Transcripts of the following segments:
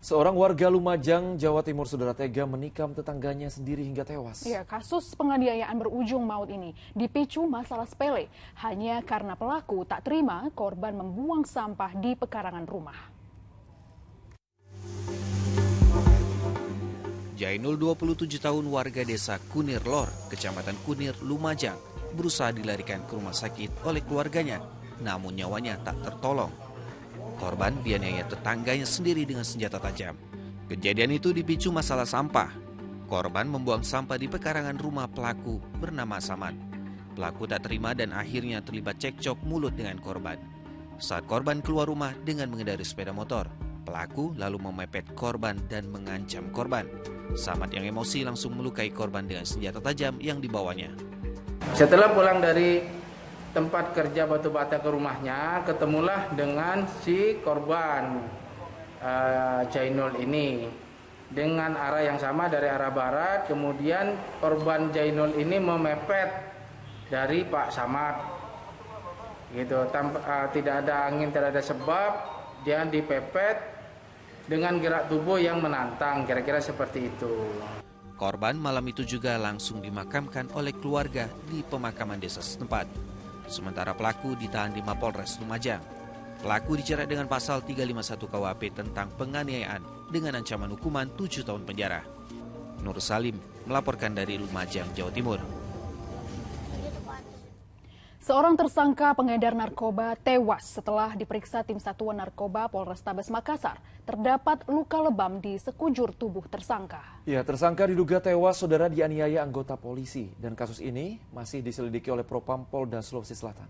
Seorang warga Lumajang, Jawa Timur, saudara tega menikam tetangganya sendiri hingga tewas. Ya, kasus penganiayaan berujung maut ini dipicu masalah sepele. Hanya karena pelaku tak terima korban membuang sampah di pekarangan rumah. Jainul, 27 tahun, warga desa Kunir Lor, Kecamatan Kunir, Lumajang, berusaha dilarikan ke rumah sakit oleh keluarganya, namun nyawanya tak tertolong. Korban dianiaya tetangganya sendiri dengan senjata tajam. Kejadian itu dipicu masalah sampah. Korban membuang sampah di pekarangan rumah pelaku bernama Saman. Pelaku tak terima dan akhirnya terlibat cekcok mulut dengan korban. Saat korban keluar rumah dengan mengendarai sepeda motor, pelaku lalu memepet korban dan mengancam korban. Samad yang emosi langsung melukai korban dengan senjata tajam yang dibawanya. Setelah pulang dari tempat kerja batu bata ke rumahnya, ketemulah dengan si korban Jainul ini dengan arah yang sama dari arah barat. Kemudian korban Jainul ini memepet dari Pak Samad, gitu. Tidak ada angin, tidak ada sebab, dia dipepet dengan gerak tubuh yang menantang, kira-kira seperti itu. Korban malam itu juga langsung dimakamkan oleh keluarga di pemakaman desa setempat. Sementara pelaku ditahan di Mapolres Lumajang. Pelaku dijerat dengan pasal 351 KUHP tentang penganiayaan dengan ancaman hukuman 7 tahun penjara. Nur Salim melaporkan dari Lumajang, Jawa Timur. Seorang tersangka pengedar narkoba tewas setelah diperiksa tim Satuan Narkoba Polrestabes Makassar. Terdapat luka lebam di sekujur tubuh tersangka. Ya, tersangka diduga tewas saudara dianiaya anggota polisi dan kasus ini masih diselidiki oleh Propam Polda Sulawesi Selatan.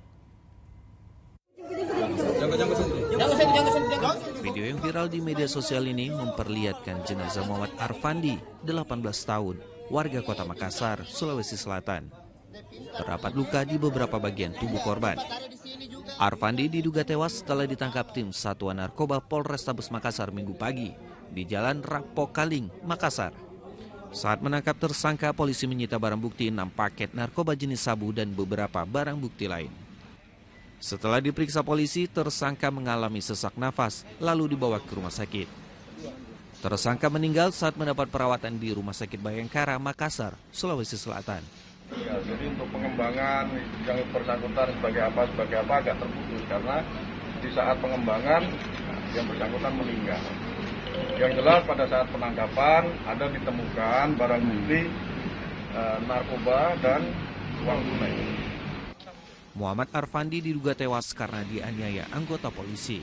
Video yang viral di media sosial ini memperlihatkan jenazah Muhammad Arfandi, 18 tahun, warga Kota Makassar, Sulawesi Selatan. Terdapat luka di beberapa bagian tubuh korban. Arfandi diduga tewas setelah ditangkap tim Satuan Narkoba Polrestabes Makassar Minggu pagi di Jalan Rapokaling, Makassar. Saat menangkap tersangka, polisi menyita barang bukti 6 paket narkoba jenis sabu dan beberapa barang bukti lain. Setelah diperiksa polisi, tersangka mengalami sesak nafas lalu dibawa ke rumah sakit. Tersangka meninggal saat mendapat perawatan di Rumah Sakit Bayangkara, Makassar, Sulawesi Selatan. Ya, jadi untuk pengembangan yang bersangkutan sebagai apa agak terputus karena di saat pengembangan yang bersangkutan meninggal. Yang jelas pada saat penangkapan ada ditemukan barang bukti narkoba dan uang tunai. Muhammad Arfandi diduga tewas karena dianiaya anggota polisi.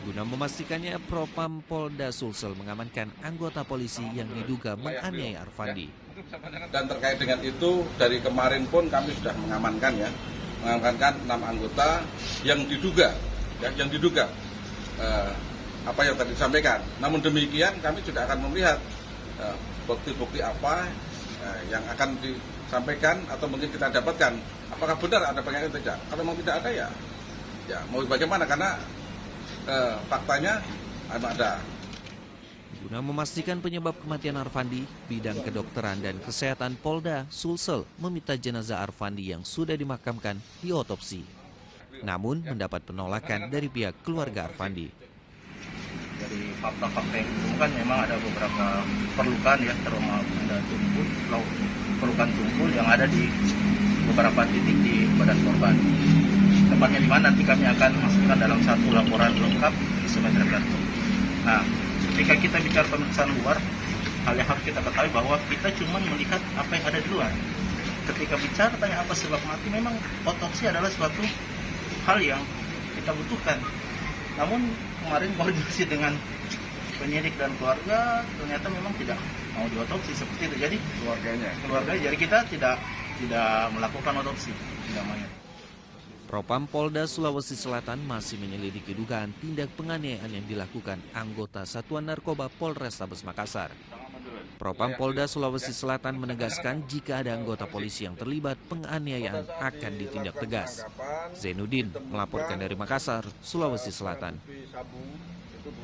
Guna memastikannya, Propam Polda Sulsel mengamankan anggota polisi yang diduga menganiaya Arfandi. Dan terkait dengan itu, dari kemarin pun kami sudah mengamankan 6 anggota yang diduga apa yang tadi disampaikan. Namun demikian kami juga akan melihat bukti-bukti apa yang akan disampaikan atau mungkin kita dapatkan. Apakah benar ada penganiayaan atau tidak? Kalau memang tidak ada ya mau bagaimana, karena faktanya ada. Guna memastikan penyebab kematian Arfandi, Bidang Kedokteran dan Kesehatan Polda Sulsel meminta jenazah Arfandi yang sudah dimakamkan diotopsi. Namun mendapat penolakan dari pihak keluarga Arfandi. Dari fakta-fakta yang ditemukan memang ada beberapa perlukan terutama ada perlukan tumpul yang ada di beberapa titik di badan korban. Tempatnya di mana nanti kami akan masukkan dalam satu laporan lengkap di semester kartu. Nah, ketika kita bicara pemeriksaan luar, hal yang harus kita ketahui bahwa kita cuma melihat apa yang ada di luar. Ketika bicara tanya apa sebab mati, memang otopsi adalah suatu hal yang kita butuhkan. Namun kemarin koordinasi dengan penyidik dan keluarga ternyata memang tidak mau diotopsi seperti itu. Jadi keluarga jadi kita tidak melakukan otopsi tidak mayat. Propam Polda Sulawesi Selatan masih menyelidiki dugaan tindak penganiayaan yang dilakukan anggota Satuan Narkoba Polrestabes Makassar. Propam Polda Sulawesi Selatan menegaskan jika ada anggota polisi yang terlibat penganiayaan akan ditindak tegas. Zainuddin melaporkan dari Makassar, Sulawesi Selatan.